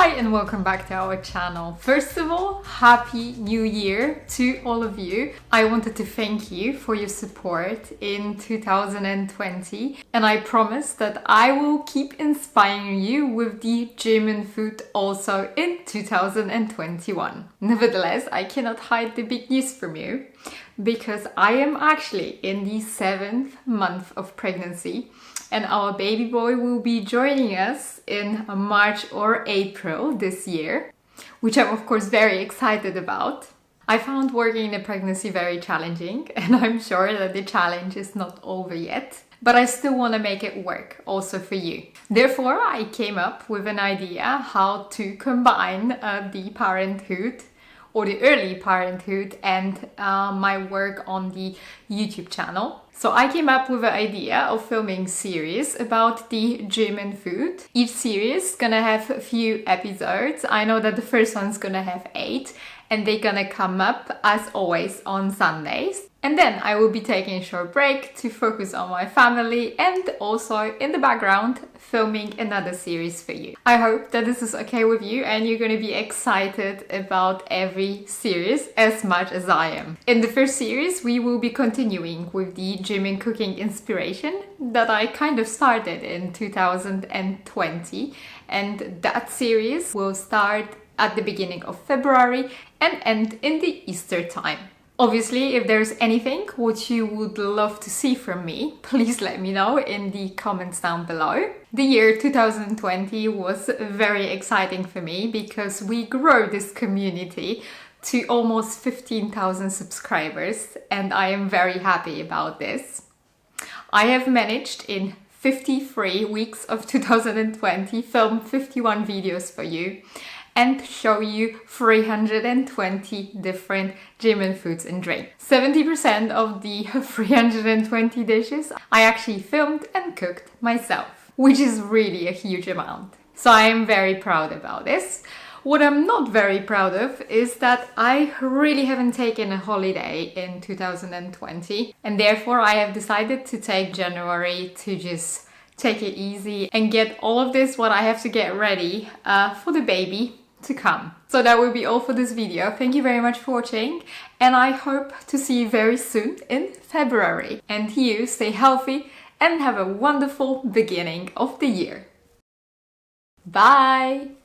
Hi and welcome back to our channel. First of all, Happy New Year to all of you. I wanted to thank you for your support in 2020 and I promise that I will keep inspiring you with the German food also in 2021. Nevertheless, I cannot hide the big news from you because I am actually in the 7th month of pregnancy and our baby boy will be joining us in March or April this year, which I'm of course very excited about. I found working in a pregnancy very challenging and I'm sure that the challenge is not over yet, but I still want to make it work also for you. Therefore, I came up with an idea how to combine the parenthood or the early parenthood and my work on the YouTube channel. So I came up with an idea of filming series about the German food. Each series is gonna have a few episodes. I know that the first one's gonna have 8 and they're gonna come up as always on Sundays. And then I will be taking a short break to focus on my family and also in the background filming another series for you. I hope that this is okay with you and you're going to be excited about every series as much as I am. In the first series, we will be continuing with the German cooking inspiration that I kind of started in 2020, and that series will start at the beginning of February and end in the Easter time. Obviously, if there's anything what you would love to see from me, please let me know in the comments down below. The year 2020 was very exciting for me because we grew this community to almost 15,000 subscribers and I am very happy about this. I have managed in 53 weeks of 2020 film 51 videos for you and show you 320 different German foods and drinks. 70% of the 320 dishes I actually filmed and cooked myself, which is really a huge amount. So I am very proud about this. What I'm not very proud of is that I really haven't taken a holiday in 2020 and therefore I have decided to take January to just take it easy and get all of this what I have to get ready for the baby to come. So that will be all for this video. Thank you very much for watching and I hope to see you very soon in February. And you stay healthy and have a wonderful beginning of the year. Bye!